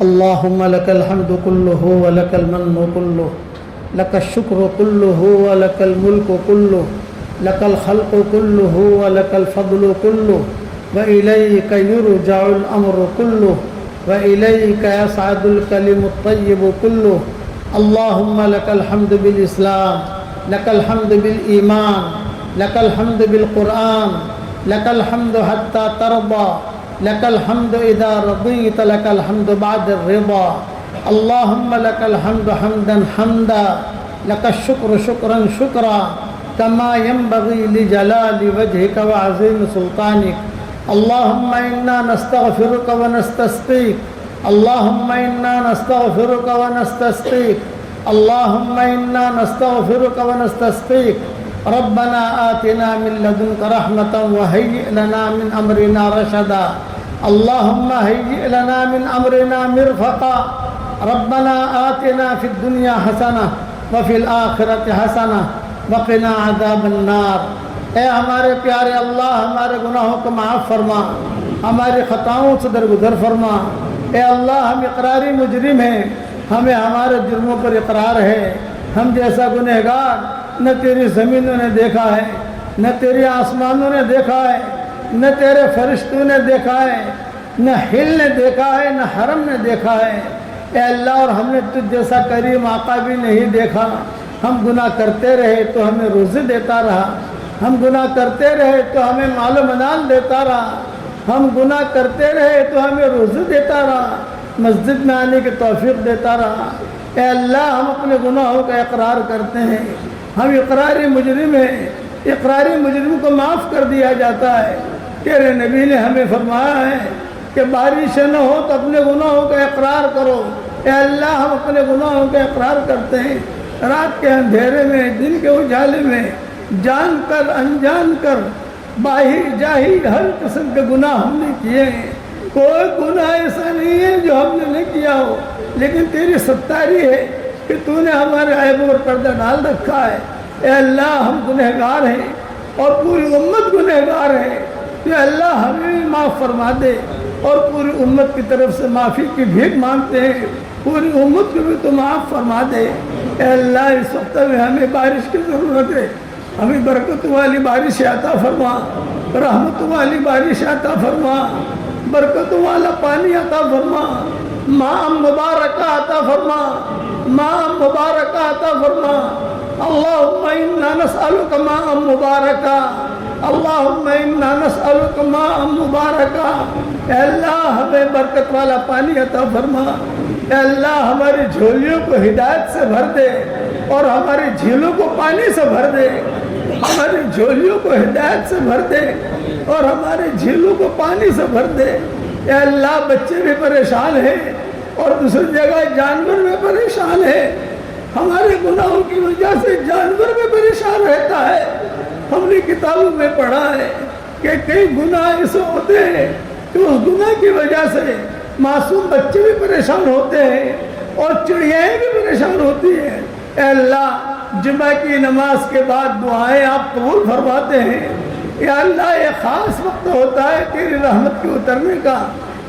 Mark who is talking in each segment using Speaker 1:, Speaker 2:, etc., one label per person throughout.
Speaker 1: اللهم لك الحمد كله ولك المن كله، لك الشكر كله ولك الملك كله، لك الخلق كله ولك الفضل كله، وإليك يرجع الأمر كله، وإليك يصعد الكلم الطيب كله. اللهم لك الحمد بالإسلام، لك الحمد بالإيمان، لك الحمد بالقرآن، لك الحمد حتى ترضى، لك الحمد إذا رضيت، لك الحمد بعد الرضا. اللهم لك الحمد حمدا حمدا، لك الشكر شكرا شكرا، كما ينبغي لجلال وجهك وعظيم سلطانك. اللهم إنا نستغفرك ونستسقيك، اللهم إنا نستغفرك ونستسقيك، اللهم إنا نستغفرك ونستسقيك. ربنا آتنا من لدنك رحمة وهيئ لنا من أمرنا رشدا. اللهم هيئ لنا من أمرنا مرفقا. ربنا آتنا في الدنيا حسنة وفي الآخرة حسنة وقنا عذاب النار. اے ہمارے پیارے اللہ، ہمارے گناہوں کو معاف فرما، ہماری خطاؤں سے درگزر فرما. اے اللہ، ہم اقراری مجرم ہیں، ہمیں ہمارے جرموں پر اقرار ہے. ہم جیسا گنہگار نہ تیری زمینوں نے دیکھا ہے، نہ تیری آسمانوں نے دیکھا ہے، نہ تیرے فرشتوں نے دیکھا ہے، نہ ہل نے دیکھا ہے، نہ حرم نے دیکھا ہے. اے اللہ، اور ہم نے تجھ جیسا کریم آقا بھی نہیں دیکھا. ہم گناہ کرتے رہے تو ہمیں روزی دیتا رہا، ہم گناہ کرتے رہے تو ہمیں مال و منال دیتا رہا، ہم گناہ کرتے رہے تو ہمیں روزی دیتا رہا، مسجد میں آنے کی توفیق دیتا رہا. اے اللہ، ہم اپنے گناہوں کا اقرار کرتے ہیں، ہم اقراری مجرم ہیں. اقراری مجرم کو معاف کر دیا جاتا ہے. تیرے نبی نے ہمیں فرمایا ہے کہ بارش نہ ہو تو اپنے گناہوں کا اقرار کرو. اے اللہ، ہم اپنے گناہوں کا اقرار کرتے ہیں. رات کے اندھیرے میں، دن کے اجالے میں، جان کر انجان کر، باہر جاہر ہر قسم کے گناہ ہم نے کیے ہیں. کوئی گناہ ایسا نہیں ہے جو ہم نے نہیں کیا ہو، لیکن تیری ستاری ہے کہ تو نے ہمارے عیبوں پر پردہ ڈال رکھا ہے. اے اللہ، ہم گنہگار ہیں اور پوری امت گنہگار ہے. اے اللہ، ہمیں بھی معاف فرما دے، اور پوری امت کی طرف سے معافی کی بھیک مانگتے ہیں. پوری امت کو بھی تو معاف فرما دے. اے اللہ، اس وقت میں ہمیں بارش کی ضرورت ہے. ہمیں برکت والی بارش عطا فرما، رحمت والی بارش عطا فرما، برکت والا پانی عطا فرما، ماء مبارکہ عطا فرما، ماء مبارکہ عطا فرما. اللہم انا نسألک ماء مبارکہ، اللہم انا نسألک ماء مبارکہ. اے اللہ، ہمیں برکت والا پانی عطا فرما. اے اللہ، ہماری جھولیوں کو ہدایت سے بھر دے اور ہماری جھیلوں کو پانی سے بھر دے. ہماری جھولیوں کو ہدایت سے بھر دے اور ہمارے جھیلوں کو پانی سے بھر دے. اے اللہ، بچے بھی پریشان ہیں اور دوسری جگہ جانور بھی پریشان ہیں. ہمارے گناہوں کی وجہ سے جانور بھی پریشان رہتا ہے. ہم نے کتابوں میں پڑھا ہے کہ کئی گناہ ایسے ہوتے ہیں کہ اس گناہ کی وجہ سے معصوم بچے بھی پریشان ہوتے ہیں اور چڑیائیں بھی پریشان ہوتی ہیں. اے اللہ، جمعہ کی نماز کے بعد دعائیں آپ قبول فرماتے ہیں. یا اللہ، یہ خاص وقت ہوتا ہے تیری رحمت کے اترنے کا.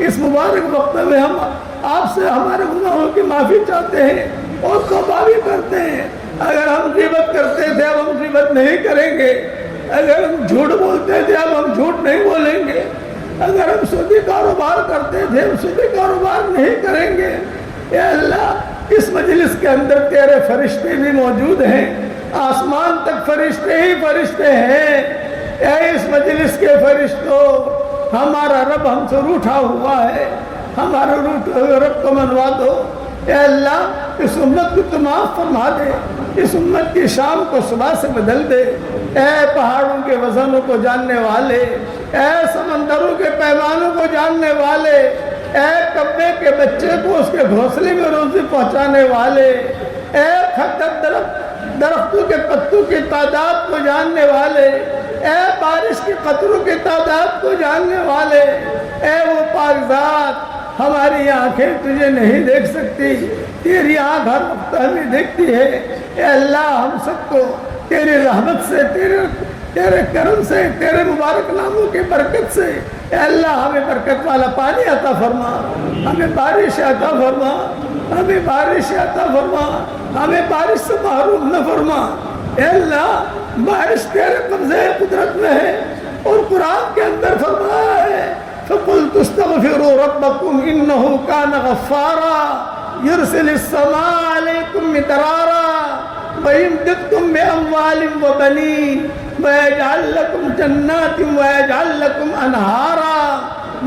Speaker 1: اس مبارک وقت میں ہم آپ سے ہمارے گناہوں کی معافی چاہتے ہیں اور توبہ بھی کرتے ہیں. اگر ہم غیبت کرتے تھے اب ہم غیبت نہیں کریں گے. اگر ہم جھوٹ بولتے تھے اب ہم جھوٹ نہیں بولیں گے. اگر ہم سودی کاروبار کرتے تھے ہم سودی کاروبار نہیں کریں گے. اے اللہ، اس مجلس کے اندر تیرے فرشتے بھی موجود ہیں، آسمان تک فرشتے ہی فرشتے ہیں. اے اس مجلس کے فرشتوں، ہمارا رب ہم سے روٹھا ہوا ہے، ہمارے روٹھے ہوئے رب کو منوا دو. اے اللہ، اس امت کو تو معاف فرما دے، اس امت کی شام کو صبح سے بدل دے. اے پہاڑوں کے وزنوں کو جاننے والے، اے سمندروں کے پیمانوں کو جاننے والے، اے کبے کے بچے کو اس کے گھونسلے میں روزی پہنچانے والے، اے درختوں کے پتوں کی تعداد کو جاننے والے، اے بارش کے قطروں کی تعداد کو جاننے والے، اے وہ پاک ذات، ہماری آنکھیں تجھے نہیں دیکھ سکتی، تیری آنکھ ہر وقت ہمیں دیکھتی ہے. اے اللہ، ہم سب کو تیری رحمت سے، تیرے کرم سے، تیرے مبارک ناموں کے برکت سے اے اللہ ہمیں برکت والا پانی عطا فرما، ہمیں بارش عطا فرما، ہمیں بارش عطا فرما، ہمیں بارش سے محروم نہ فرما۔ اے اللہ بارش تیرے قبضے قدرت میں ہے، اور قرآن کے اندر فرمایا ہے فَقُلْتُ اسْتَغْفِرُوا رَبَّكُمْ إِنَّهُ كَانَ غَفَّارًا يُرْسِلِ السَّمَاءَ عَلَيْكُمْ مِدْرَارًا وَيُمْدِدْكُمْ بِأَمْوَالٍ وَبَنِينَ وَيَجْعَلْ لَكُمْ جَنَّاتٍ وَيَجْعَلْ لَكُمْ أَنْهَارًا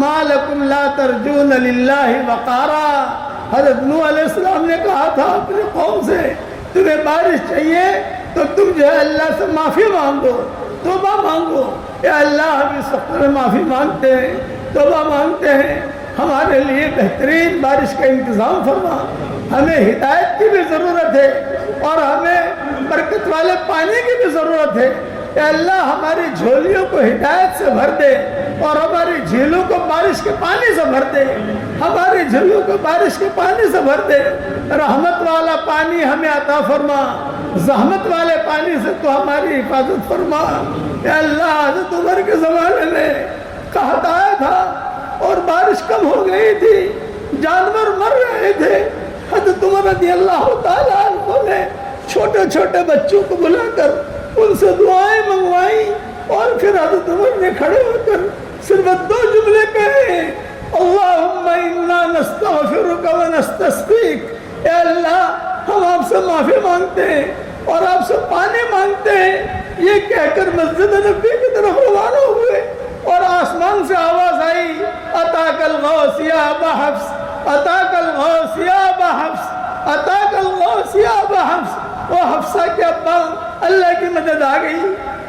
Speaker 1: مَا لَكُمْ لَا تَرْجُونَ لِلَّهِ وَقَارًا۔ حضرت نوح علیہ السلام نے کہا تھا اپنے قوم سے تمہیں بارش چاہیے تو تم جو ہے اللہ سے معافی مانگو، توبہ مانگو۔ اے اللہ ہم اس وقت میں معافی مانگتے ہیں، توبہ مانگتے ہیں، ہمارے لیے بہترین بارش کا انتظام فرما۔ ہمیں ہدایت کی بھی ضرورت ہے اور ہمیں برکت والے پانی کی بھی ضرورت ہے۔ اے اللہ ہماری جھولیوں کو ہدایت سے بھر دے اور ہماری جھیلوں کو بارش کے پانی سے بھر دے، ہماری جھیلوں کو بارش کے پانی سے بھر دے۔ رحمت والا پانی ہمیں عطا فرما، زحمت والے پانی سے تو ہماری حفاظت فرما۔ اے اللہ حضرت عمر کے زمانے میں قحط آیا تھا اور بارش کم ہو گئی تھی، جانور مر رہے تھے۔ حضرت عمر رضی اللہ تعالیٰ عنہ نے چھوٹے چھوٹے بچوں کو بلا کر ان سے دعائیں منگوائیں، اور پھر حضرت عمر نے کھڑے ہو کر صرف 2 جملے کہے اللہم انا نستغفرک ونستسقیک۔ اے اللہ ہم آپ سے معافی مانگتے ہیں اور آپ سے پانی مانگتے ہیں۔ یہ کہہ کر مسجد نبی کی طرف روانہ ہوئے اور آسمان سے آواز آئی اتاک الغوث یا ابا حفص، اتاک الغوث یا ابا حفص، اتاک الغوث یا ابا حفص۔ وہ حفصہ کے ابا اللہ کی مدد آ گئی،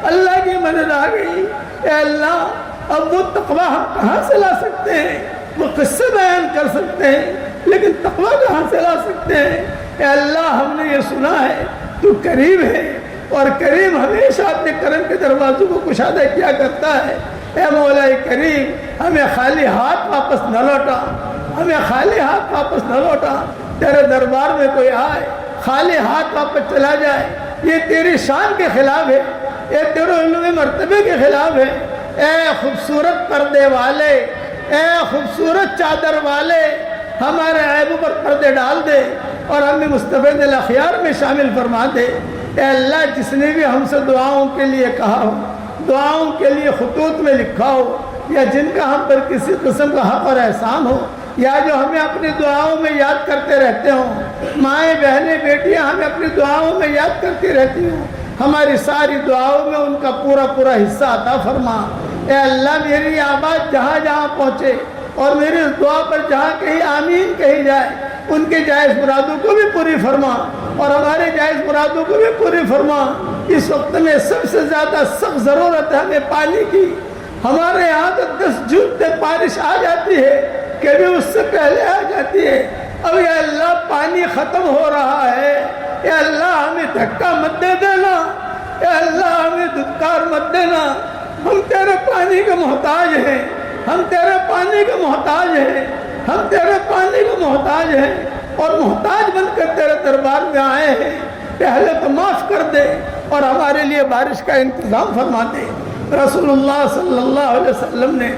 Speaker 1: اللہ کی مدد آ گئی۔ اے اللہ اب وہ تقویٰ ہم کہاں سے لا سکتے ہیں؟ وہ قصے بیان کر سکتے ہیں لیکن تقویٰ کہاں سے لا سکتے ہیں؟ اے اللہ ہم نے یہ سنا ہے تو کریم ہے، اور کریم ہمیشہ اپنے کرم کے دروازوں کو کشادہ کیا کرتا ہے۔ اے مولا کریم ہمیں خالی ہاتھ واپس نہ لوٹا، ہمیں خالی ہاتھ واپس نہ لوٹا۔ تیرے دربار میں کوئی آئے خالی ہاتھ واپس چلا جائے یہ تیری شان کے خلاف ہے، یہ تیرے علوم مرتبے کے خلاف ہے۔ اے خوبصورت پردے والے، اے خوبصورت چادر والے، ہمارے عیبوں پر پردے ڈال دے اور ہمیں مستفید الاخیار میں شامل فرما دے۔ اے اللہ جس نے بھی ہم سے دعاؤں کے لیے کہا ہو، دعاؤں کے لیے خطوط میں لکھا ہو، یا جن کا ہم پر کسی قسم کا حق اور احسان ہو، یا جو ہمیں اپنی دعاؤں میں یاد کرتے رہتے ہوں، مائیں بہنیں بیٹیاں ہمیں اپنی دعاؤں میں یاد کرتی رہتی ہوں، ہماری ساری دعاؤں میں ان کا پورا پورا حصہ عطا فرما۔ اے اللہ میری آواز جہاں جہاں پہنچے اور میری اس دعا پر جہاں کہیں آمین کہی جائے ان کے جائز مرادوں کو بھی پوری فرما اور ہمارے جائز مرادوں کو بھی پوری فرما۔ اس وقت میں سب سے زیادہ سخت ضرورت ہے ہمیں پانی کی۔ ہمارے یہاں تو 10 جون تک بارش آ جاتی ہے، کبھی اس سے پہلے آ جاتی ہے۔ اب یا اللہ پانی ختم ہو رہا ہے، اے اللہ ہمیں دھکا مت دے دینا، اے اللہ ہمیں دھتکار مت دینا۔ ہم تیرے پانی کے محتاج ہیں، ہم تیرے پانی کے محتاج ہیں، ہم تیرے پانی کے محتاج ہیں، اور محتاج بن کر تیرے دربار میں آئے ہیں۔ پہلے تو معاف کر دے اور ہمارے لیے بارش کا انتظام فرما دے۔ رسول اللہ صلی اللہ علیہ وسلم نے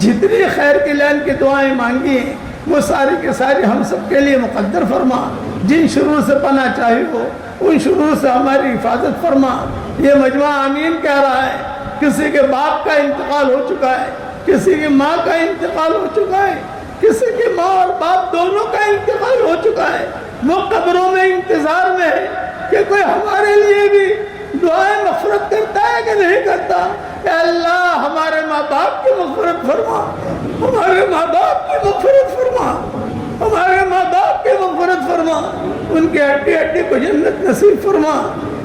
Speaker 1: جتنی خیر کی لین کی دعائیں مانگی ہیں وہ ساری کے ساری ہم سب کے لیے مقدر فرما۔ جن شرور سے پناہ چاہی ہو ان شرور سے ہماری حفاظت فرما۔ یہ مجمع آمین کہہ رہا ہے، کسی کے باپ کا انتقال ہو چکا ہے، کسی کی ماں کا انتقال ہو چکا ہے، کسی کی ماں اور باپ دونوں کا انتقال ہو چکا ہے، وہ قبروں میں انتظار میں ہے کہ کوئی ہمارے لیے بھی دعائیں مغفرت کرتا ہے کہ نہیں کرتا۔ اے اللہ ہمارے ماں باپ کی مغفرت فرما، ہمارے ماں باپ کی مغفرت فرما، ہمارے ماں باپ کی مغفرت فرما، ان کے ہڈی ہڈی کو جنت نصیب فرما۔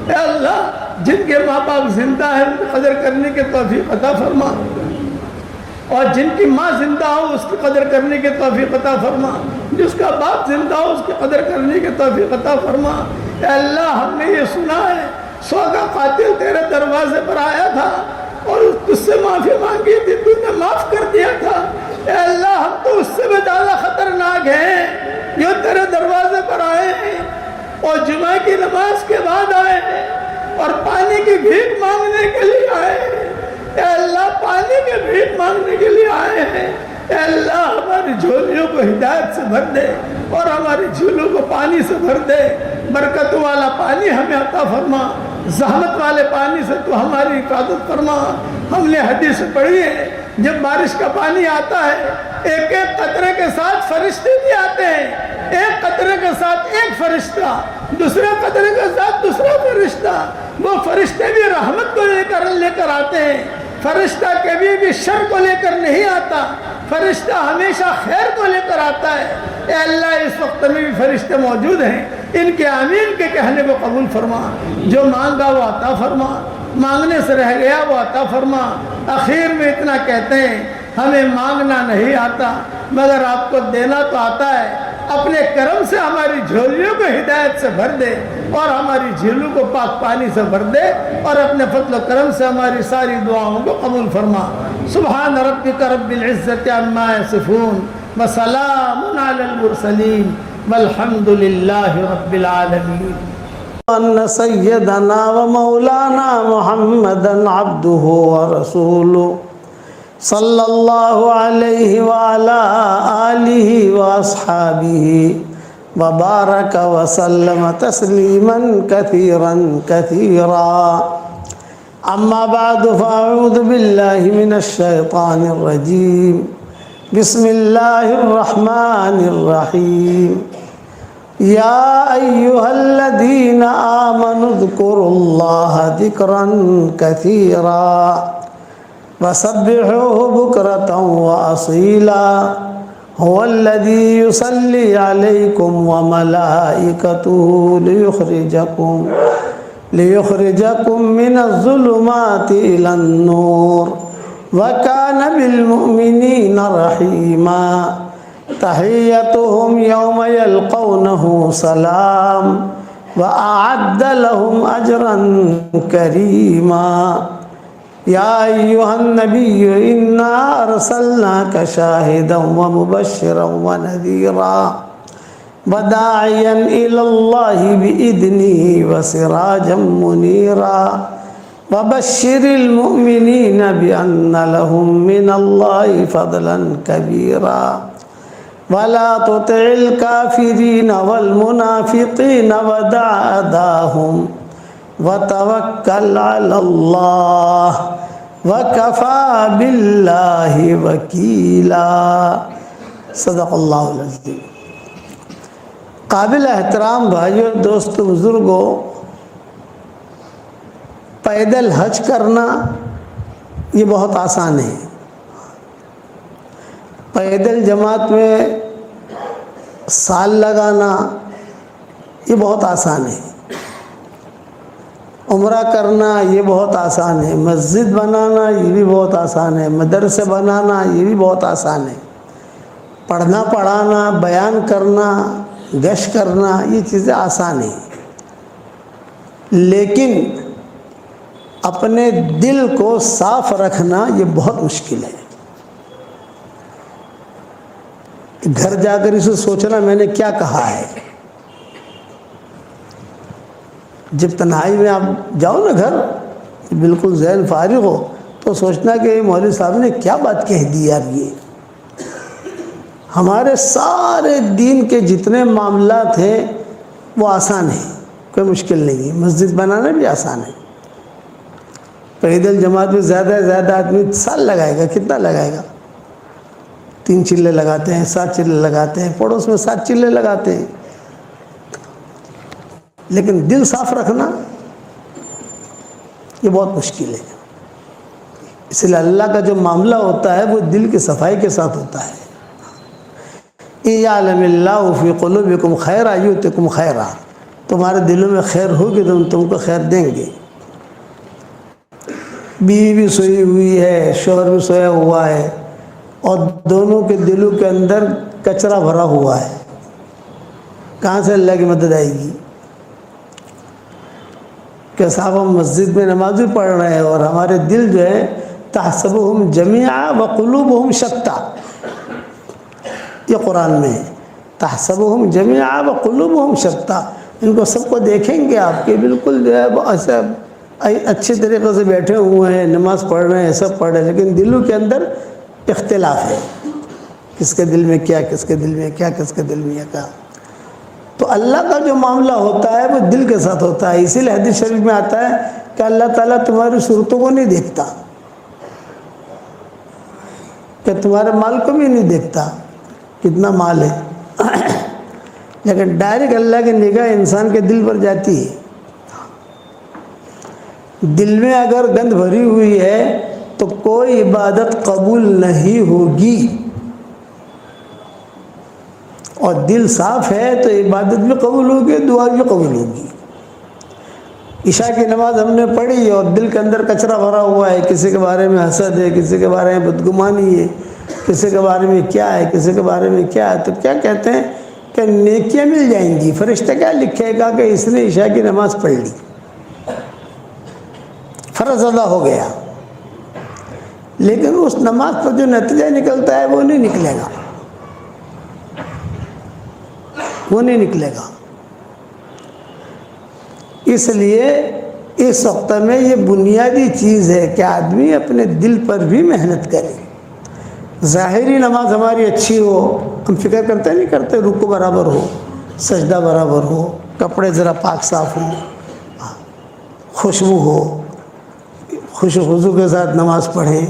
Speaker 1: اے اللہ جن کے ماں باپ زندہ ہیں ان کی قدر کرنے کی توفیق عطا فرما، اور جن کی ماں زندہ ہو اس کی قدر کرنے کی توفیق عطا فرما، جس کا باپ زندہ ہو اس کی قدر کرنے کی توفیق عطا فرما۔ اے اللہ ہم نے یہ سنا ہے 100 کا قاتل تیرے دروازے پر آیا تھا اور تجھ سے معافی مانگی تھی، تو نے معاف کر دیا تھا۔ اے اللہ ہم تو اس سے بھی زیادہ خطرناک ہیں جو تیرے دروازے پر آئے ہیں اور جمعہ کی نماز کے بعد آئے ہیں اور پانی کی بھیک مانگنے کے لیے آئے ہیں۔ اے اللہ پانی کی بھیک مانگنے کے لیے آئے ہیں۔ اے اللہ ہماری جھولیوں کو ہدایت سے بھر دے اور ہماری جھولوں کو پانی سے بھر دے۔ برکت والا پانی ہمیں عطا فرما، زحمت والے پانی سے تو ہماری حفاظت فرما۔ ہم نے حدیث پڑھی ہے جب بارش کا پانی آتا ہے ایک ایک قطرے کے ساتھ فرشتے بھی آتے ہیں، ایک قطرے کے ساتھ ایک فرشتہ، دوسرے قطرے کے ساتھ دوسرا فرشتہ۔ وہ فرشتے بھی رحمت کو لے کر آتے ہیں۔ فرشتہ کبھی بھی شر کو لے کر نہیں آتا، فرشتہ ہمیشہ خیر کو لے کر آتا ہے۔ اے اللہ اس وقت میں بھی فرشتے موجود ہیں، ان کے آمین کے کہنے کو قبول فرما۔ جو مانگا وہ عطا فرما، مانگنے سے رہ گیا وہ عطا فرما۔ آخر میں اتنا کہتے ہیں ہمیں مانگنا نہیں آتا مگر آپ کو دینا تو آتا ہے۔ اپنے کرم سے ہماری جھولیوں کو ہدایت سے بھر دے اور ہماری جھیلوں کو پاک پانی سے بھر دے اور اپنے فضل و کرم سے ہماری ساری دعاؤں کو قبول فرما۔ سبحان ربک رب العزت عما یصفون وسلام علی المرسلین والحمد للہ رب العالمین۔
Speaker 2: ان سیدنا و مولانا محمدا عبده ورسوله صلی اللہ علیہ وعلا آلہ واصحابہ وبارک وسلم تسلیما کثیرا کثیرا۔ اما بعد فاعوذ باللہ من الشیطان الرجیم، بسم اللہ الرحمن الرحیم۔ یا ایہا الذین آمنوا اذکروا اللہ ذکرا کثیرا وسبحوه بكرة وأصيلا هو الذي يصلي عليكم وملائكته ليخرجكم من الظلمات إلى النور وكان بالمؤمنين رحيما۔ تحيتهم يوم يلقونه سلام وأعد لهم أجرا كريما۔ یا ایہا النبی انا ارسلناک شاہدا ومبشرا ونذیرا وداعیا الی اللہ بإذنہ وسراجا منیرا وبشر المؤمنین بأن لهم من اللہ فضلا کبیرا ولا تطع الكافرین والمنافقین ودع أذاهم وتوکل علی اللہ وکفی باللہ وکیلا۔ صدق اللہ العظیم۔ قابل احترام بھائیوں، دوستو، بزرگوں، پیدل حج کرنا یہ بہت آسان ہے۔ پیدل جماعت میں سال لگانا یہ بہت آسان ہے۔ عمرہ کرنا یہ بہت آسان ہے۔ مسجد بنانا یہ بھی بہت آسان ہے۔ مدرسے بنانا یہ بھی بہت آسان ہے۔ پڑھنا پڑھانا، بیان کرنا، گشت کرنا یہ چیزیں آسان ہیں، لیکن اپنے دل کو صاف رکھنا یہ بہت مشکل ہے۔ گھر جا کر اسے سوچنا میں نے کیا کہا ہے۔ جب تنہائی میں آپ جاؤ نا گھر، بالکل ذہن فارغ ہو، تو سوچنا کہ مولوی صاحب نے کیا بات کہہ دی یار۔ یہ ہمارے سارے دین کے جتنے معاملات ہیں وہ آسان ہیں، کوئی مشکل نہیں ہے۔ مسجد بنانا بھی آسان ہے۔ پیدل جماعت میں زیادہ سے زیادہ آدمی سال لگائے گا، کتنا لگائے گا؟ 3 چلے لگاتے ہیں، 7 چلے لگاتے ہیں، پڑوس میں 7 چلے لگاتے ہیں۔ لیکن دل صاف رکھنا یہ بہت مشکل ہے۔ اس لیے اللہ کا جو معاملہ ہوتا ہے وہ دل کی صفائی کے ساتھ ہوتا ہے۔ اِعْلَمِ اللَّهُ فِي قُلُوبِكُمْ خَيْرًا يُؤْتِكُمْ خَيْرًا، تمہارے دلوں میں خیر ہوگی تو ہم تم کو خیر دیں گے۔ بیوی بھی سوئی ہوئی ہے، شوہر بھی سویا ہوا ہے، اور دونوں کے دلوں کے اندر کچرا بھرا ہوا ہے، کہاں سے اللہ کی مدد آئے گی؟ کہ صاحب ہم مسجد میں نماز بھی پڑھ رہے ہیں اور ہمارے دل جو ہے تحسبهم جميعا وقلوبهم شتى، یہ قرآن میں ہے، تحسبهم جميعا وقلوبهم شتى۔ ان کو سب کو دیکھیں گے آپ کے بالکل جو ہے ایسے اچھے طریقے سے بیٹھے ہوئے ہیں، نماز پڑھ رہے ہیں، سب پڑھ رہے ہیں، لیکن دلوں کے اندر اختلاف ہے، کس کے دل میں کیا، کس کے دل میں کیا، کس کے دل میں کیا۔ تو اللہ کا جو معاملہ ہوتا ہے وہ دل کے ساتھ ہوتا ہے، اسی لیے حدیث شریف میں آتا ہے کہ اللہ تعالیٰ تمہاری صورتوں کو نہیں دیکھتا، کہ تمہارے مال کو بھی نہیں دیکھتا کتنا مال ہے، لیکن ڈائریکٹ اللہ کی نگاہ انسان کے دل پر جاتی ہے۔ دل میں اگر گند بھری ہوئی ہے تو کوئی عبادت قبول نہیں ہوگی، اور دل صاف ہے تو عبادت بھی قبول ہوگی، دعا بھی قبول ہوگی۔ عشاء کی نماز ہم نے پڑھی اور دل کے اندر کچرا بھرا ہوا ہے، کسی کے بارے میں حسد ہے، کسی کے بارے میں بدگمانی ہے، کسی کے بارے میں کیا ہے، کسی کے بارے میں کیا ہے، تو کیا کہتے ہیں کہ نیکیاں مل جائیں گی، فرشتہ کیا لکھے گا کہ اس نے عشاء کی نماز پڑھ لی، فرض ادا ہو گیا، لیکن اس نماز پر جو نتیجہ نکلتا ہے وہ نہیں نکلے گا، وہ نہیں نکلے گا۔ اس لیے اس وقت میں یہ بنیادی چیز ہے کہ آدمی اپنے دل پر بھی محنت کرے۔ ظاہری نماز ہماری اچھی ہو، ہم فکر کرتے نہیں کرتے، رکوع برابر ہو، سجدہ برابر ہو، کپڑے ذرا پاک صاف ہوں، خوشبو ہو، خوش و خضوع کے ساتھ نماز پڑھیں۔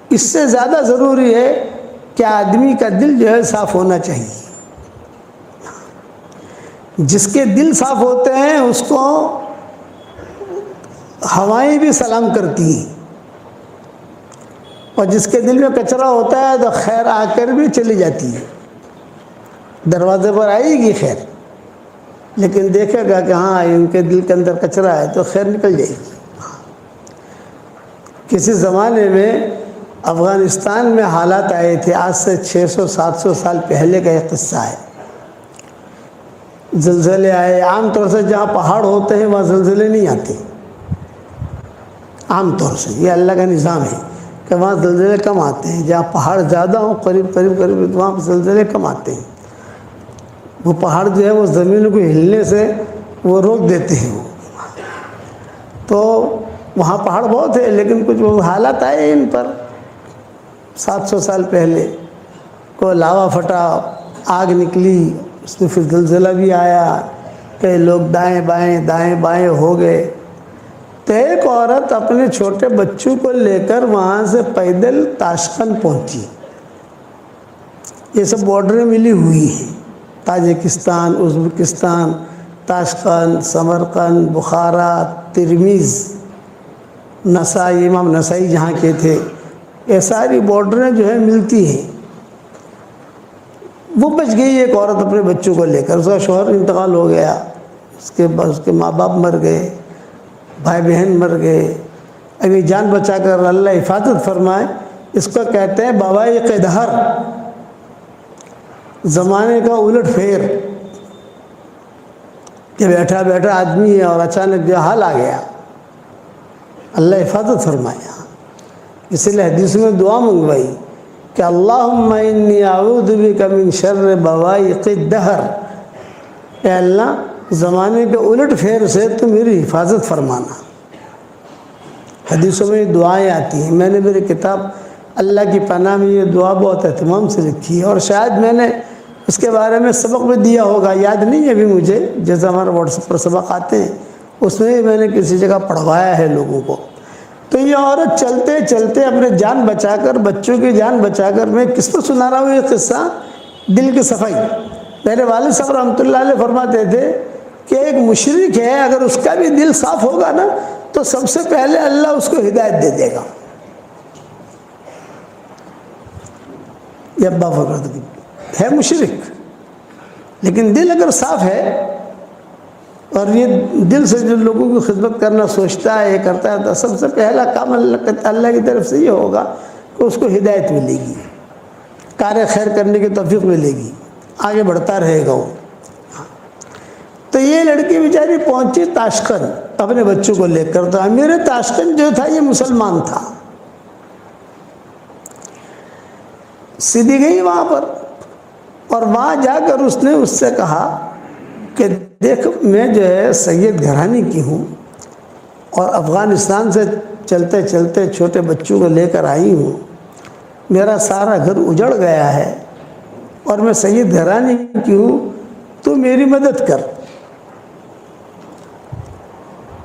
Speaker 2: اس سے زیادہ ضروری ہے کہ آدمی کا دل جو ہے صاف ہونا چاہیے۔ جس کے دل صاف ہوتے ہیں اس کو ہوائیں بھی سلام کرتی ہیں، اور جس کے دل میں کچرا ہوتا ہے تو خیر آ کر بھی چلی جاتی ہے، دروازے پر آئے گی خیر، لیکن دیکھے گا کہ ہاں ان کے دل کے اندر کچرا ہے تو خیر نکل جائے گی۔ کسی زمانے میں افغانستان میں حالات آئے تھے، آج سے 600-700 سال پہلے کا ایک قصہ ہے۔ زلزلے آئے، عام طور سے جہاں پہاڑ ہوتے ہیں وہاں زلزلے نہیں آتے، عام طور سے یہ اللہ کا نظام ہے کہ وہاں زلزلے کم آتے ہیں، جہاں پہاڑ زیادہ ہوں قریب وہاں زلزلے کم آتے ہیں۔ وہ پہاڑ جو ہے وہ زمین کو ہلنے سے وہ روک دیتے ہیں، وہ تو وہاں پہاڑ بہت ہے، لیکن کچھ وہ حالات آئے ان پر 700 سال پہلے، کو لاوا پھٹا، آگ نکلی، اس میں پھر زلزلہ بھی آیا، کئی لوگ دائیں بائیں ہو گئے۔ تو ایک عورت اپنے چھوٹے بچوں کو لے کر وہاں سے پیدل تاشقند پہنچی۔ یہ سب بارڈریں ملی ہوئی ہیں، تاجکستان، ازبکستان، تاشقند، سمرقند، بخارا، ترمیز، نسائی، امام نسائی جہاں کے تھے، یہ ساری بارڈریں جو ہیں ملتی ہیں۔ وہ بچ گئی ایک عورت اپنے بچوں کو لے کر، اس کا شوہر انتقال ہو گیا، اس کے ماں باپ مر گئے، بھائی بہن مر گئے۔ ابھی جان بچا کر اللہ حفاظت فرمائے، اس کو کہتے ہیں بوائق دہر، زمانے کا الٹ پھیر، کہ بیٹھا آدمی ہے اور اچانک جو حال آ گیا، اللہ حفاظت فرمایا۔ اسی لیے حدیث میں دعا منگوائی کہ اللہم انی اعوذ بک من شر بوائق الدہر، اے اللہ زمانے کے الٹ پھیر سے تو میری حفاظت فرمانا۔ حدیثوں میں یہ دعائیں آتی ہیں، میں نے میری کتاب اللہ کی پناہ میں یہ دعا بہت اہتمام سے لکھی ہے، اور شاید میں نے اس کے بارے میں سبق بھی دیا ہوگا، یاد نہیں ہے ابھی مجھے، جیسے ہمارے واٹس ایپ پر سبق آتے ہیں اس میں میں نے کسی جگہ پڑھوایا ہے لوگوں کو۔ تو یہ عورت چلتے چلتے اپنے جان بچا کر، بچوں کی جان بچا کر، میں کس پر سنا رہا ہوں یہ قصہ؟ دل کی صفائی۔ میرے والد صاحب رحمۃ اللہ علیہ فرماتے تھے کہ ایک مشرک ہے، اگر اس کا بھی دل صاف ہوگا نا تو سب سے پہلے اللہ اس کو ہدایت دے دے گا۔ یہ ابا فرماتے ہے مشرک، لیکن دل اگر صاف ہے اور یہ دل سے جو لوگوں کی خدمت کرنا سوچتا ہے، یہ کرتا ہے، تو سب سے پہلا کام اللہ کی طرف سے یہ ہوگا کہ اس کو ہدایت ملے گی، کار خیر کرنے کی توفیق ملے گی، آگے بڑھتا رہے گا وہ۔ تو یہ لڑکی بیچاری پہنچی تاشقند اپنے بچوں کو لے کر، تو امیر تاشقند جو تھا یہ مسلمان تھا۔ سیدھی گئی وہاں پر، اور وہاں جا کر اس نے اس سے کہا کہ دیکھ میں جو ہے سید گھرانے کی ہوں، اور افغانستان سے چلتے چلتے چھوٹے بچوں کو لے کر آئی ہوں، میرا سارا گھر اجڑ گیا ہے اور میں سید گھرانے کی ہوں، تو میری مدد کر۔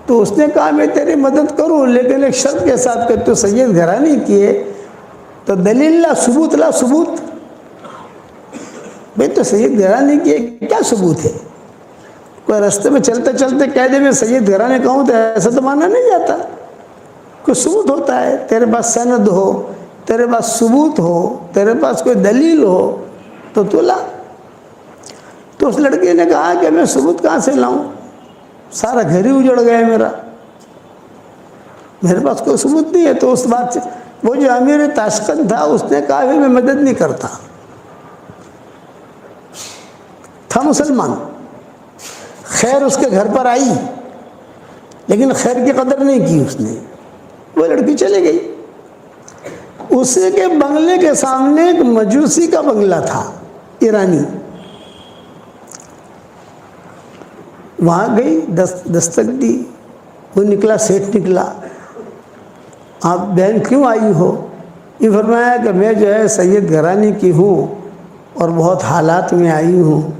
Speaker 2: تو اس نے کہا میں تیری مدد کروں، لیکن ایک شرط کے ساتھ کہ تو سید گھرانے کی ہے تو دلیل لا، ثبوت لا، ثبوت۔ بھئی تو سید گھرانے کی ہے، کیا ثبوت ہے؟ کوئی رستے میں چلتے چلتے کہہ دے میں سید گھرانے کا ہوں تو ایسا تو مانا نہیں جاتا، کوئی ثبوت ہوتا ہے، تیرے پاس سند ہو، تیرے پاس ثبوت ہو، تیرے پاس کوئی دلیل ہو تو لا۔ تو اس لڑکی نے کہا کہ میں ثبوت کہاں سے لاؤں، سارا گھر ہی اجڑ گیا میرا، میرے پاس کوئی ثبوت نہیں ہے۔ تو اس بات سے وہ جو امیر تاشقند تھا اس نے کہا کہ میں مدد نہیں کرتا، تھا مسلمان، خیر اس کے گھر پر آئی لیکن خیر کی قدر نہیں کی اس نے، وہ لڑکی چلے گئی۔ اسے کے بنگلے کے سامنے ایک مجوسی کا بنگلہ تھا، ایرانی، وہاں گئی، دستک دی، وہ نکلا، سیٹ نکلا، آپ بہن کیوں آئی ہو؟ یہ فرمایا کہ میں جو ہے سید گھرانے کی ہوں اور بہت حالات میں آئی ہوں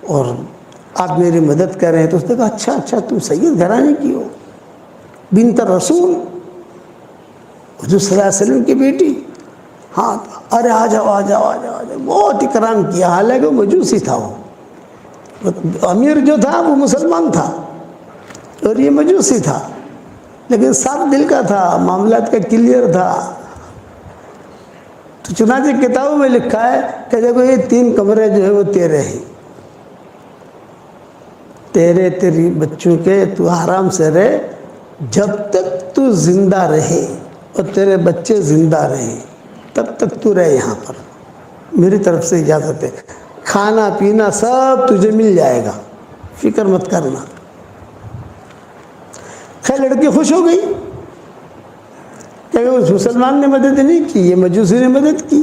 Speaker 2: اور آپ میری مدد کریں۔ تو اس نے کہا اچھا تم سید گھرانے کی ہو، بنت رسول، حضور صلی اللہ علیہ وسلم کی بیٹی؟ ہاں، ارے آ جاؤ، بہت اکرام کیا، حالانکہ وہ مجوسی تھا، وہ امیر جو تھا وہ مسلمان تھا اور یہ مجوسی تھا، لیکن صاف دل کا تھا، معاملات کا کلیئر تھا۔ تو چنانچہ کتابوں میں لکھا ہے کہ دیکھو یہ 3 کمرے جو ہے وہ تیرے ہیں، تیری بچوں کے، تو آرام سے رہے جب تک تو زندہ رہے اور تیرے بچے زندہ رہے، تب تک تو رہے یہاں پر، میری طرف سے اجازت ہے، کھانا پینا سب تجھے مل جائے گا، فکر مت کرنا۔ خیر لڑکی خوش ہو گئی کہ اس مسلمان نے مدد نہیں کی، یہ مجوسی نے مدد کی۔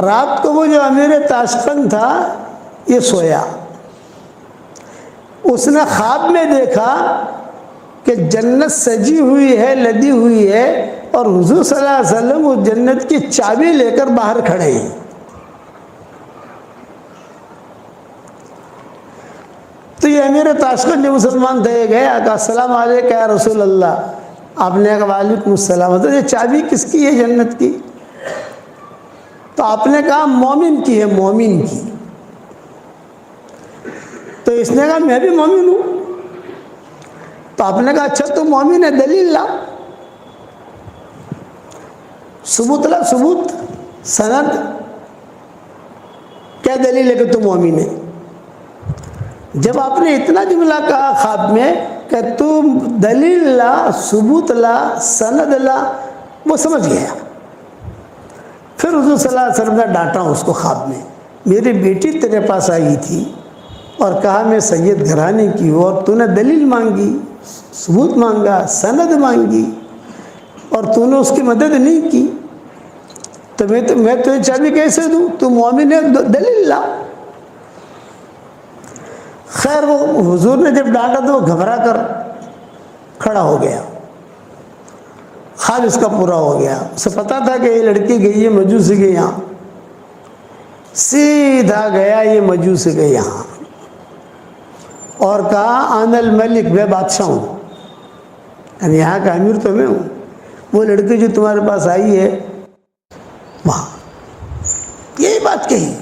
Speaker 2: رات کو وہ جو امیر تاشقند تھا یہ سویا، اس نے خواب میں دیکھا کہ جنت سجی ہوئی ہے، لدی ہوئی ہے، اور حضور صلی اللہ علیہ وسلم اس جنت کی چابی لے کر باہر کھڑے ہیں۔ تو یہ امیر تاشقند جو مسلمان تھے گئے، کہا السلام علیکم یا رسول اللہ، آپ نے کہا وعلیکم السلام، تو یہ چابی کس کی ہے جنت کی؟ تو آپ نے کہا مومن کی ہے، مومن کی۔ تو اس نے کہا میں بھی مومن ہوں۔ تو آپ نے کہا اچھا تو مومن ہے، دلیل لا، ثبوت لا، ثبوت، سند، کیا دلیل ہے کہ تو مومن ہے؟ جب آپ نے اتنا جملہ کہا خواب میں کہ تم دلیل لا، ثبوت لا، سند لا، وہ سمجھ گیا۔ پھر حضور صلی اللہ علیہ وسلم نے ڈانٹا اس کو خواب میں، میری بیٹی تیرے پاس آئی تھی اور کہا میں سید گھرانے کی ہوں، اور تو نے دلیل مانگی، ثبوت مانگا، سند مانگی، اور تو نے اس کی مدد نہیں کی، تو میں تجھے چابی کیسے دوں؟ تو مومن ہے، دلیل لا۔ خیر وہ حضور نے جب ڈانٹا تو وہ گھبرا کر کھڑا ہو گیا، خواب اس کا پورا ہو گیا۔ اسے پتا تھا کہ یہ لڑکی گئی ہے مجوسی کے یہاں، سیدھا گیا یہ مجوسی کے یہاں اور کہا انا الملک، میں بادشاہ ہوں، یعنی یہاں کا امیر تو میں ہوں، وہ لڑکی جو تمہارے پاس آئی ہے وہاں، یہی بات کہی،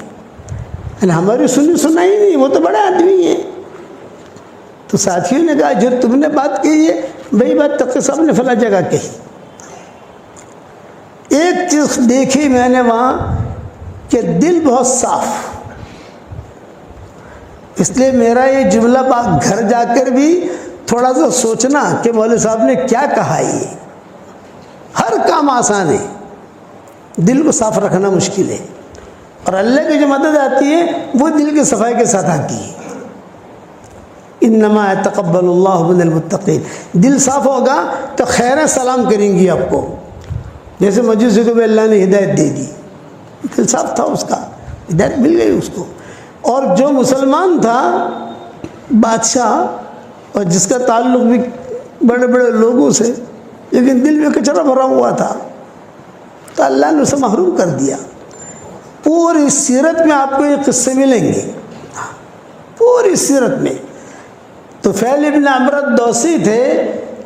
Speaker 2: یعنی ہماری سنائی نہیں، وہ تو بڑا آدمی ہے۔ تو ساتھیوں نے کہا جو تم نے بات کہی ہے وہی بات تقی صاحب نے فلاں جگہ کہی۔ ایک چیز دیکھی میں نے وہاں کہ دل بہت صاف، اس لیے میرا یہ جملہ گھر جا کر بھی تھوڑا سا سوچنا کہ مولوی صاحب نے کیا کہا۔ یہ ہر کام آسان ہے، دل کو صاف رکھنا مشکل ہے، اور اللہ کی جو مدد آتی ہے وہ دل کی صفائی کے ساتھ آتی ہے۔ انما یتقبل اللہ من المتقین، دل صاف ہوگا تو خیریں سلام کریں گی آپ کو، جیسے مجوسی کو بھی اللہ نے ہدایت دے دی، دل صاف تھا اس کا، ہدایت مل گئی اس کو۔ اور جو مسلمان تھا بادشاہ، اور جس کا تعلق بھی بڑے بڑے لوگوں سے، لیکن دل میں کچرا بھرا ہوا تھا، تو اللہ نے اسے محروم کر دیا۔ پوری سیرت میں آپ کو یہ قصے ملیں گے، پوری سیرت میں۔ طفیل ابن عمرو الدوسی تھے،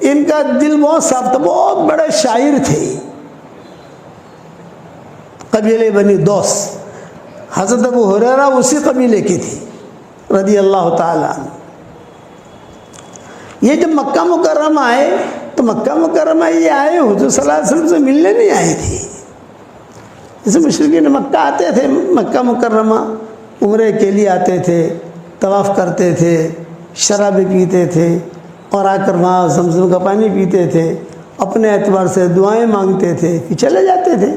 Speaker 2: ان کا دل بہت صاف تھا، بہت بڑے شاعر تھے، قبیلے بنی دوس۔ حضرت ابو ہریرہ اسی قبیلے کی تھی رضی اللہ تعالیٰ عنہ۔ یہ جب مکہ مکرمہ آئے تو مکہ مکرمہ یہ آئے حضور صلی اللہ علیہ وسلم سے ملنے نہیں آئے تھے۔ جیسے مشرکین مکہ آتے تھے مکہ مکرمہ عمرے کے لیے آتے تھے، طواف کرتے تھے، شرابیں پیتے تھے، اور آ کر وہاں زمزم کا پانی پیتے تھے، اپنے اعتبار سے دعائیں مانگتے تھے، پھر چلے جاتے تھے۔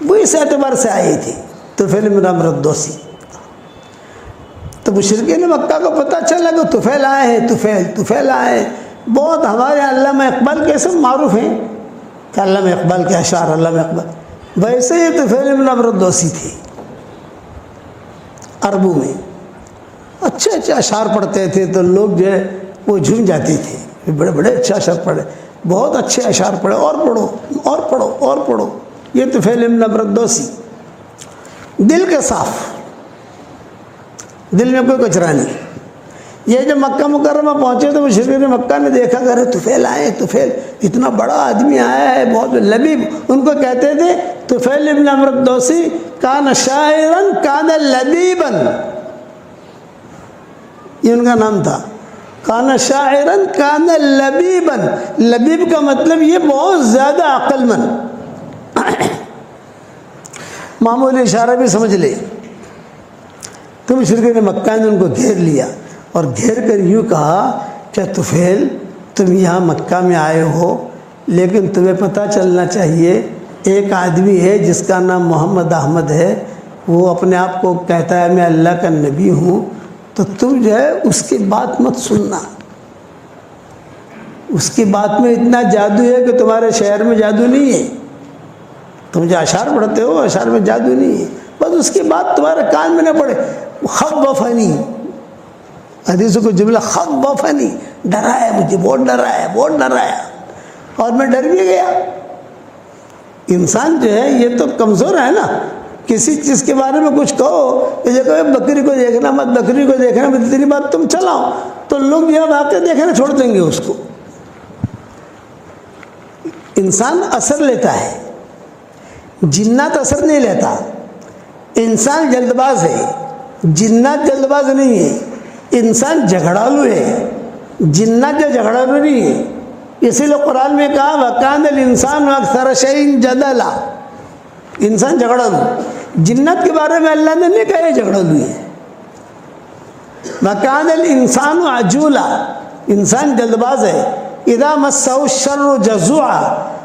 Speaker 2: وہ اس اعتبار سے آئے تھے طفیل بن عمرو الدوسی۔ تو مشرکین مکہ کو پتہ چلا کہ طفیل آئے ہیں، طفیل آئے ہیں۔ بہت ہمارے علامہ اقبال کے سب معروف ہیں کہ علامہ اقبال کے اشعار، علامہ اقبال، ویسے ہی طفیل بن عمرو الدوسی تھے۔ عربوں میں اچھے اچھے اشعار پڑھتے تھے تو لوگ جو ہے وہ جھوم جاتے تھے، بڑے بڑے اچھے اشعار پڑھے، بہت اچھے اشعار پڑھے، اور پڑھو اور پڑھو اور پڑھو۔ یہ طفیل بن عمرو الدوسی، دل کے صاف، دل میں کوئی کچرا نہیں۔ یہ جب مکہ مکرمہ پہنچے تو مشرکین مکہ نے دیکھا کہ ارے طفیل آئے، طفیل اتنا بڑا آدمی آیا ہے، بہت لبیب۔ ان کو کہتے تھے طفیل بن عمرو الدوسی کان شاعرا کان لبیبا، یہ ان کا نام تھا، کان شاعرا کان لبیبا۔ لبیب کا مطلب یہ بہت زیادہ عقل مند، معمولی اشارہ بھی سمجھ لے۔ تو مشرکین مکہ نے ان کو گھیر لیا اور گھیر کر یوں کہا کہ طفیل تم یہاں مکہ میں آئے ہو، لیکن تمہیں پتہ چلنا چاہیے ایک آدمی ہے جس کا نام محمد احمد ہے، وہ اپنے آپ کو کہتا ہے میں اللہ کا نبی ہوں، تو تم جو ہے اس کی بات مت سننا۔ اس کی بات میں اتنا جادو ہے کہ تمہارے شہر میں جادو نہیں ہے، تم جو اشعار پڑھتے ہو اشعار میں جادو نہیں ہے، بس اس کی بات تمہارے کان میں نہ پڑے۔ خوفنی، حدیثوں کو جملہ خوفنی، ڈرایا مجھے، بہت ڈرایا، بہت ڈرایا، اور میں ڈر بھی گیا۔ انسان جو ہے یہ تو کمزور ہے نا، کسی چیز کے بارے میں کچھ کہو، یہ کہو بکری کو دیکھنا مت، بکری کو دیکھنا مت، تیری بات تم چلاؤ، تو لوگ یہ واقعہ دیکھنا چھوڑ دیں گے اس کو۔ انسان اثر لیتا ہے، جنات اثر نہیں لیتا۔ انسان جلد باز ہے، جنات جلد باز نہیں ہے۔ انسان جھگڑالو ہے، جنات جو جھگڑالو نہیں ہے۔ اسی لیے قرآن میں کہا وَكَانَ الْإِنسَانُ أَكْثَرَ شَيْءٍ جَدَلًا، انسان جھگڑالو۔ جنات کے بارے میں اللہ نے نہیں کہا یہ جھگڑالو ہے۔ وَكَانَ الْإِنسَانُ عَجُولًا، انسان جلد باز ہے۔ اِذَا مَسَّهُ الشَّرُّ جَزُوعًا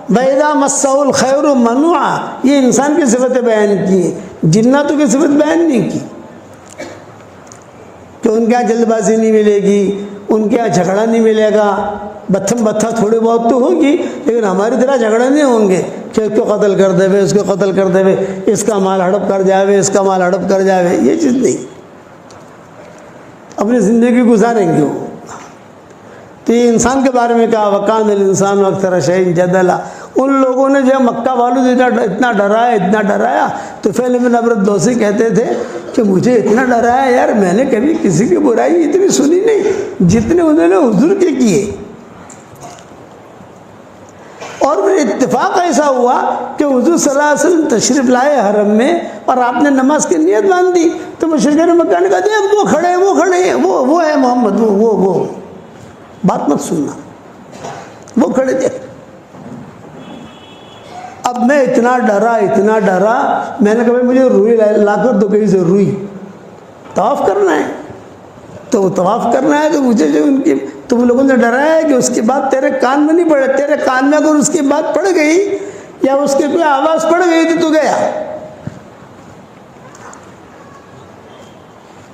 Speaker 2: وَإِذَا مَسَّهُ الْخَيْرُ مَنُوعًا، یہ انسان کی صفتیں بیان کی ہیں، جناتوں کی صفت بیان نہیں کی کہ ان کے یہاں جلد بازی نہیں ملے گی، ان کے یہاں جھگڑا نہیں ملے گا، بتھم بتھا تھوڑی بہت تو ہوگی، لیکن ہماری طرح جھگڑے نہیں ہوں گے کہ اس کو قتل کر دے، اس کو قتل کر دے، اس کا مال ہڑپ کر جاوے، اس کا مال ہڑپ کر جاوے، یہ چیز نہیں، اپنی زندگی گزاریں گے وہ۔ تو یہ انسان کے بارے میں کہا وَكَانَ الْإِنسَانُ أَكْثَرَ شَيْءٍ جَدَلًا۔ ان لوگوں نے جو مکہ والوں سے اتنا ڈرایا، تو طفیل بن عمرو الدوسی کہتے تھے کہ مجھے اتنا ڈرایا یار، میں نے کبھی کسی کی برائی اتنی سنی نہیں جتنے انہوں نے حضور کے کیے۔ اور پھر اتفاق ایسا ہوا کہ حضور صلی اللہ علیہ وسلم تشریف لائے حرم میں، اور آپ نے نماز کی نیت باندھ دی، تو مشرکین مکہ نے کہا دیکھ وہ کھڑے ہیں، وہ ہے محمد، وہ بات مت سننا، وہ کھڑے دیکھ۔ اب میں اتنا ڈرا، میں نے کہا مجھے روئی لا کر دو کہیں سے، روئی طواف کرنا ہے، تو وہ طواف کرنا ہے، تو مجھے جو ان کی تم لوگوں نے ڈرایا ہے کہ اس کی بات تیرے کان میں نہیں پڑے، تیرے کان میں اگر اس کی بات پڑ گئی یا اس کی کوئی آواز پڑ گئی تو گیا۔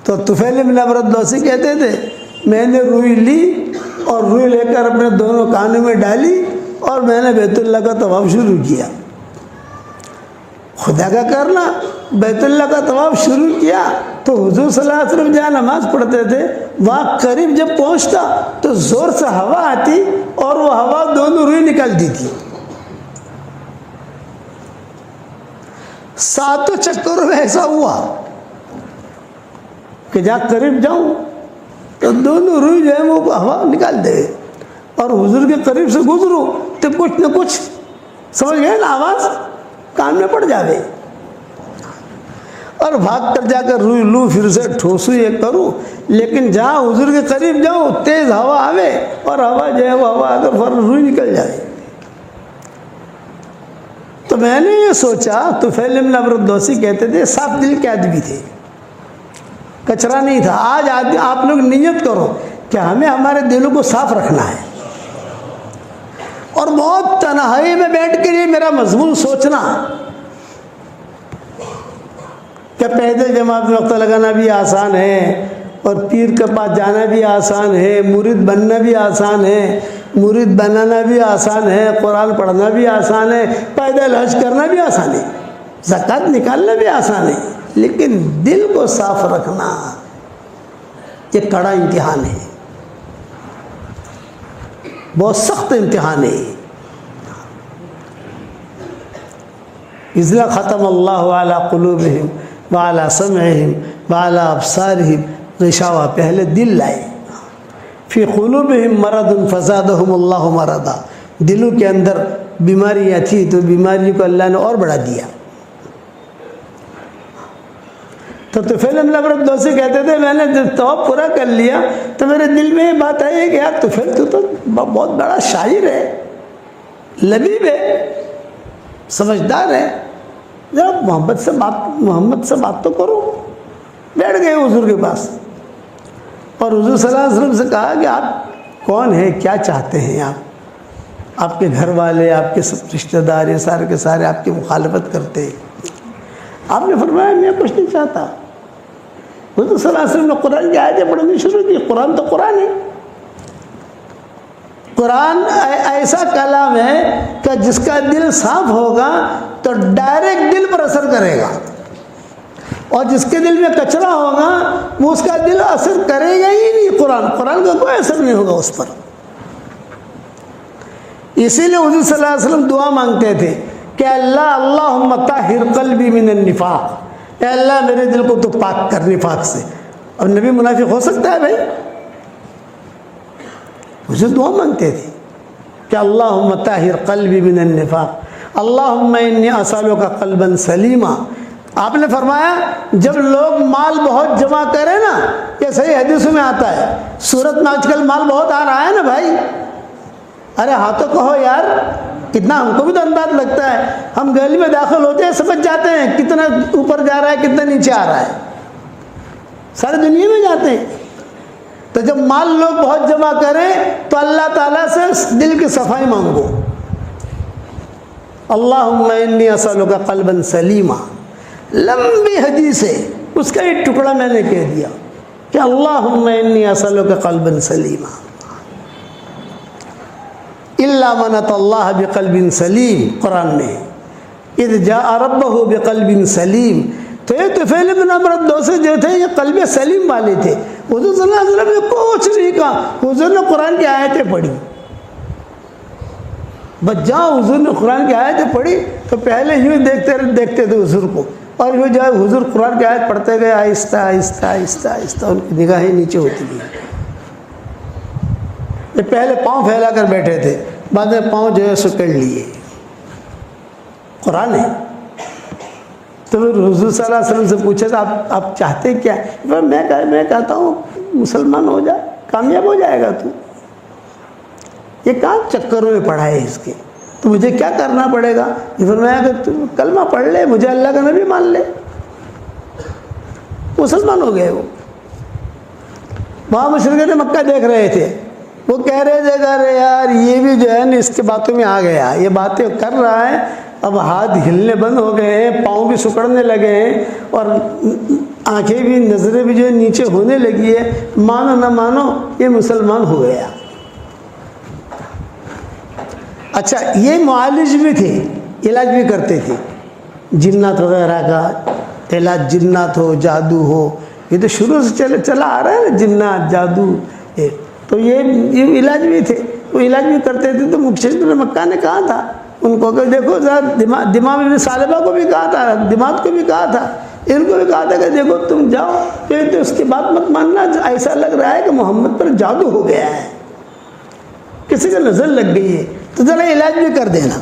Speaker 2: تو طفیل بن عمرو الدوسی کہتے تھے میں نے روئی لی اور روئی لے کر اپنے دونوں کانوں میں ڈالی اور میں نے بیت اللہ کا طواف شروع کیا۔ خدا کا کرنا، بیت اللہ کا طواف شروع کیا تو حضور صلی اللہ علیہ وسلم جہاں نماز پڑھتے تھے وہاں قریب جب پہنچتا تو تو زور سے ہوا آتی اور وہ ہوا دونوں روئی نکلتی تھی. 7 چکروں میں ایسا ہوا کہ جہاں قریب جاؤں تو دونوں روئی جو ہے وہ ہوا نکال دے, اور حضور کے قریب سے گزروں تو کچھ نہ کچھ سمجھ گئے نا, آواز کان میں پڑ جاوے, اور بھاگ کر جا کر روئی لوں, پھر سے ٹھوسوں یہ کروں, لیکن جہاں حضور کے قریب جاؤں تیز ہوا آوے اور ہوا جو ہے وہ ہوا آ کر فوراً روئی نکل جائے. تو میں نے یہ سوچا, طفیل بن عمرو الدوسی کہتے تھے صاف دل کے آدمی تھے, کچرا نہیں تھا. آج آپ لوگ نیت کرو کہ ہمیں ہمارے دلوں کو صاف رکھنا ہے, اور بہت تنہائی میں بیٹھ کر یہ میرا مضمون سوچنا کہ پیدل جماعت میں وقت لگانا بھی آسان ہے, اور پیر کے پاس جانا بھی آسان ہے, مرید بننا بھی آسان ہے, مرید بنانا بھی آسان ہے, قرآن پڑھنا بھی آسان ہے, پیدل حج کرنا بھی آسان ہے, زکوٰۃ نکالنا بھی آسان ہے, لیکن دل کو صاف رکھنا یہ کڑا امتحان ہے, بہت سخت امتحان ہے. اذ ختم اللہ علی قلوبہم وعلی سمعہم وعلی ابصارہم غشاوہ, پہلے دل لائے. فی قلوبہم مرض فزادہم اللہ مرضا, دلوں کے اندر بیماریاں تھی تو بیماری کو اللہ نے اور بڑھا دیا. تو طفیل بن عمرو الدوسی کہتے تھے میں نے جب طواف پورا کر لیا تو میرے دل میں یہ بات آئی کہ یار طفیل تو بہت بڑا شاعر ہے, لبیب ہے, سمجھدار ہے, ذرا محمد سے بات تو کرو. بیٹھ گئے حضور کے پاس, اور حضور صلی اللہ علیہ وسلم سے کہا کہ آپ کون ہیں, کیا چاہتے ہیں آپ کے گھر والے, آپ کے سب رشتہ دار یہ سارے کے سارے آپ کی مخالفت کرتے ہیں. آپ نے فرمایا میں کچھ نہیں چاہتا. حضور صلی اللہ علیہ وسلم نے قرآن کی آیتیں پڑھنی شروع کی. قرآن تو قرآن ہے, قرآن ایسا کلام ہے کہ جس کا دل صاف ہوگا تو ڈائریکٹ دل پر اثر کرے گا, اور جس کے دل میں کچرا ہوگا وہ اس کا دل اثر کرے گا ہی نہیں. قرآن کا کوئی اثر نہیں ہوگا اس پر. اسی لیے حضور صلی اللہ علیہ وسلم دعا مانگتے تھے کہ اللہم طہر قلبی من النفاق, اے اللہ میرے دل کو تو پاک کر نفاق سے. اور نبی منافق ہو سکتا ہے بھائی؟ اسے دعا مانگتے تھے کہ اللہم طہر قلبی من النفاق اللہم انی اسألک قلبا سلیما. آپ نے فرمایا جب لوگ مال بہت جمع کریں نا, یہ صحیح حدیثوں میں آتا ہے, صورت میں آج کل مال بہت آ رہا ہے نا بھائی, ارے ہاں تو کہو یار, کتنا ہم کو بھی تو انداز لگتا ہے. ہم گلی میں داخل ہوتے ہیں سمجھ جاتے ہیں کتنا اوپر جا رہا ہے کتنا نیچے آ رہا ہے, ساری دنیا میں جاتے ہیں. تو جب مال لوگ بہت جمع کریں تو اللہ تعالیٰ سے دل کی صفائی مانگو. اللہم انی اسألک قلبا سلیما, لمبی حدیث ہے, اس کا ایک ٹکڑا میں نے کہہ دیا کہ اللہم انی اسألک قلبا سلیما الا من اتى اللہ بقلب سلیم. قرآن میں اذ جاء ربہ بقلب سلیم. تو یہ طفیل بن عمرو الدوسی جو تھے یہ قلب سلیم والے تھے. حضور صلی اللہ علیہ وسلم نے کچھ نہیں کہا, حضور نے قرآن کی آیتیں پڑھی. بس جہاں حضور نے قرآن کی آیتیں پڑھی تو پہلے یوں دیکھتے تھے حضور کو, اور یوں جو ہے حضور قرآن کی آیت پڑھتے گئے آہستہ آہستہ آہستہ آہستہ, ان کی نگاہیں نیچے ہوتی گئی. یہ پہلے پاؤں پھیلا کر بیٹھے تھے, بعد میں پاؤں جو ہے سکڑ لیے. قرآن ہے. تو پھر حضور صلی اللہ علیہ وسلم سے پوچھا تھا آپ چاہتے کیا؟ میں کہتا ہوں مسلمان ہو جائے, کامیاب ہو جائے گا تو. یہ کہاں چکروں میں پڑھا ہے اس کے, تو مجھے کیا کرنا پڑے گا؟ یہ فرمایا کہ تم کلمہ پڑھ لے, مجھے اللہ کا نبی مان لے. مسلمان ہو گئے وہ. وہاں مشرکین مکہ دیکھ رہے تھے, وہ کہہ رہے تھے کہ ارے یار یہ بھی جو ہے نا اس کے باتوں میں آ گیا, یہ باتیں کر رہا ہے, اب ہاتھ ہلنے بند ہو گئے ہیں, پاؤں بھی سکڑنے لگے ہیں, اور آنکھیں بھی نظریں بھی جو ہے نیچے ہونے لگی ہے, مانو نہ مانو یہ مسلمان ہو گیا. اچھا یہ معالج بھی تھے, علاج بھی کرتے تھے, جنات وغیرہ کا علاج, جنات ہو جادو ہو, یہ تو شروع سے چلا آ رہا ہے نا, جنات جادو. تو یہ علاج بھی تھے، وہ علاج بھی کرتے تھے۔ تو مکشف بن مکہ نے کہا تھا ان کو کہ دیکھو ذرا دماغ بن ثعلبہ کو بھی کہا تھا، دماغ کو بھی کہا تھا، ان کو بھی کہا تھا کہ دیکھو تم جاؤ، تو اس کی بات مت ماننا، ایسا لگ رہا ہے کہ محمد پر جادو ہو گیا ہے، کسی کا نظر لگ گئی ہے، تو ذرا علاج بھی کر دینا۔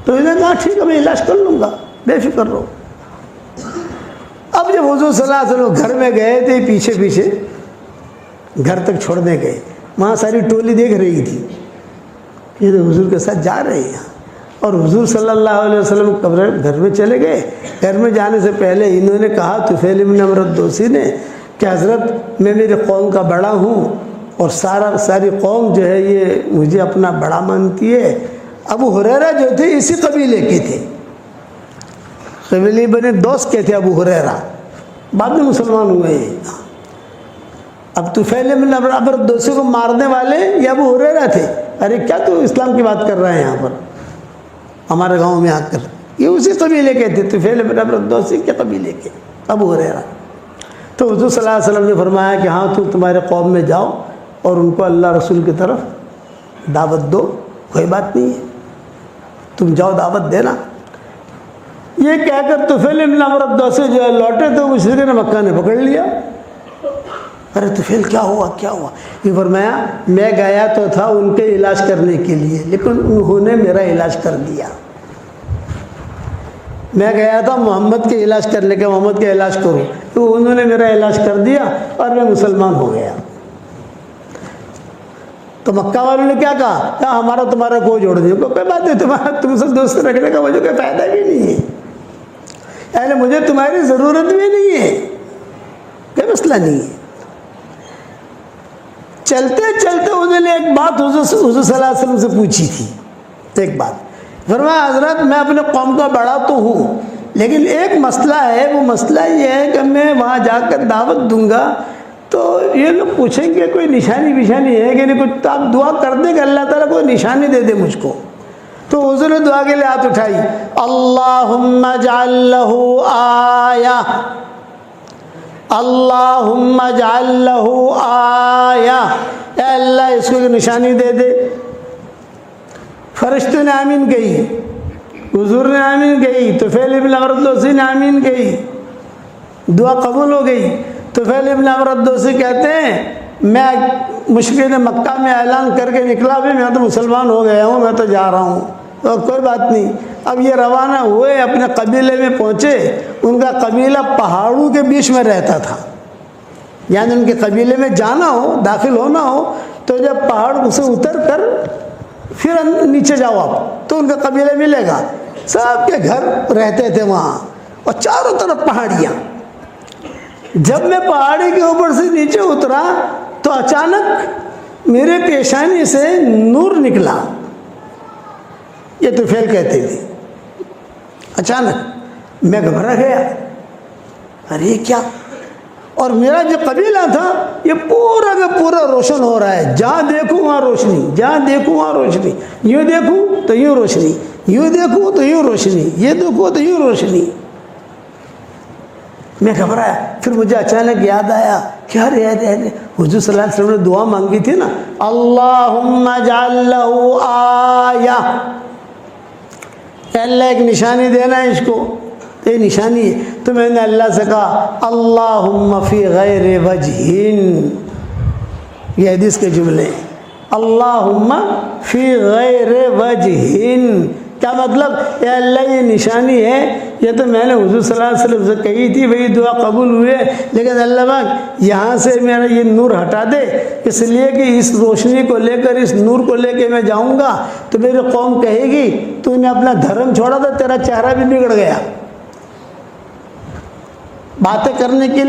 Speaker 2: تو انہوں نے کہا ٹھیک ہے میں علاج کر لوں گا، بے فکر رہو۔ اب جب حضور صلی اللہ علیہ وسلم گھر میں گئے تھے، پیچھے پیچھے گھر تک چھوڑنے گئے، وہاں ساری ٹولی دیکھ رہی تھی، یہ تو حضور کے ساتھ جا رہے ہیں، اور حضور صلی اللہ علیہ وسلم گھر میں چلے گئے۔ گھر میں جانے سے پہلے انہوں نے کہا طفیل بن عمرو الدوسی نے کہ حضرت میں میری قوم کا بڑا ہوں اور ساری قوم جو ہے یہ مجھے اپنا بڑا مانتی ہے۔ ابو ہریرہ جو تھے اسی قبیلے کے تھے، قبیلے بنے دوست کے تھے ابو ہریرہ، بعد میں مسلمان ہوئے ہیں۔ اب طفیل بن عمرو الدوسی کو مارنے والے یہ ابو ہریرہ تھے۔ ارے کیا تو اسلام کی بات کر رہے ہیں یہاں پر ہمارے گاؤں میں آ کر؟ یہ اسی قبیلے کے تھے، طفیل بن عمرو الدوسی کے قبیلے کے ابو ہریرہ۔ تو حضور صلی اللہ علیہ وسلم نے فرمایا کہ ہاں تمہارے قوم میں جاؤ اور ان کو اللہ رسول کی طرف دعوت دو، کوئی بات نہیں ہے، تم جاؤ دعوت دینا۔ یہ کہہ کر طفیل بن عمرو الدوسی جو ہے لوٹے تو مشرکین مکہ نے پکڑ لیا۔ ارے طفیل کیا ہوا کیا ہوا؟ یہ فرمایا میں گیا تو تھا ان کے علاج کرنے کے لیے، لیکن انہوں نے میرا علاج کر دیا۔ میں گیا تھا محمد کے علاج کرنے کے، محمد کا علاج کروں، تو انہوں نے میرا علاج کر دیا اور میں مسلمان ہو گیا۔ تو مکہ والوں نے کیا کہا کہ ہمارا تمہارا کوئی جوڑ نہیں، کوئی بات نہیں، تمہارا تم سے دوست رکھنے کا مجھے کوئی فائدہ بھی نہیں ہے، یعنی مجھے تمہاری ضرورت بھی نہیں ہے، کوئی مسئلہ نہیں ہے۔ چلتے چلتے انہوں نے ایک بات حضور صلی اللہ علیہ وسلم سے پوچھی تھی، ایک بات فرمایا حضرت میں اپنے قوم کا بڑا تو ہوں، لیکن ایک مسئلہ ہے، وہ مسئلہ یہ ہے کہ میں وہاں جا کر دعوت دوں گا تو یہ لوگ پوچھیں گے کوئی نشانی ہے کہ نہیں، کچھ تو آپ دعا کر دیں کہ اللہ تعالیٰ کوئی نشانی دے دے مجھ کو۔ تو حضور نے دعا کے لیے ہاتھ اٹھائی، اللہم اجعل لہ آیہ، اللہم اجعل لہ آیہ، اے اللہ اس کو نشانی دے دے۔ فرشتوں نے آمین کہی، حضور نے آمین کہی، طفیل بن عمرو الدوسی نے آمین کہی، دعا قبول ہو گئی۔ طفیل بن عمرو الدوسی کہتے ہیں میں مشرکین مکہ میں اعلان کر کے نکلا بھی میں تو مسلمان ہو گیا ہوں، میں تو جا رہا ہوں، اور کوئی بات نہیں۔ اب یہ روانہ ہوئے، اپنے قبیلے میں پہنچے، ان کا قبیلہ پہاڑوں کے بیچ میں رہتا تھا، یعنی ان کے قبیلے میں جانا ہو، داخل ہونا ہو تو جب پہاڑ سے اتر کر پھر نیچے جاؤ آپ تو ان کا قبیلہ ملے گا۔ سب کے گھر رہتے تھے وہاں، اور چاروں طرف پہاڑیاں۔ جب میں پہاڑی کے اوپر سے نیچے اترا تو اچانک میرے پیشانی سے نور نکلا، یہ طفیل کہتے تھے۔ اچانک میں گھبرا گیا، ارے کیا؟ اور میرا جو قبیلہ تھا یہ پورا کا پورا روشن ہو رہا ہے، جہاں دیکھوں وہاں روشنی، جہاں دیکھوں وہاں روشنی، یوں دیکھوں تو یوں روشنی، یوں دیکھوں تو یوں روشنی، یہ دیکھوں تو یوں روشنی۔ میں گھبرایا، پھر مجھے اچانک یاد آیا کہ ارے حضور صلی اللہ علیہ وسلم نے دعا مانگی تھی نا، اللہم اجعل لہ آیہ، اللہ ایک نشانی دینا ہے اس کو، یہ نشانی ہے۔ تو میں نے اللہ سے کہا اللہم فی غیر وجہن، یہ حدیث کے جملے ہیں، اللہم فی غیر وجہن، کیا مطلب؟ اے اللہ یہ نشانی ہے، یہ تو میں نے حضور صلی اللہ علیہ وسلم سے کہی تھی، وہی دعا قبول ہوئے، لیکن اللہ پاک یہاں سے میرا یہ نور ہٹا دے، اس لیے کہ اس روشنی کو لے کر، اس نور کو لے کے میں جاؤں گا تو میری قوم کہے گی تو نے اپنا دھرم چھوڑا تھا، تیرا چہرہ بھی بگڑ گیا۔ باتیں کرنے کے لیے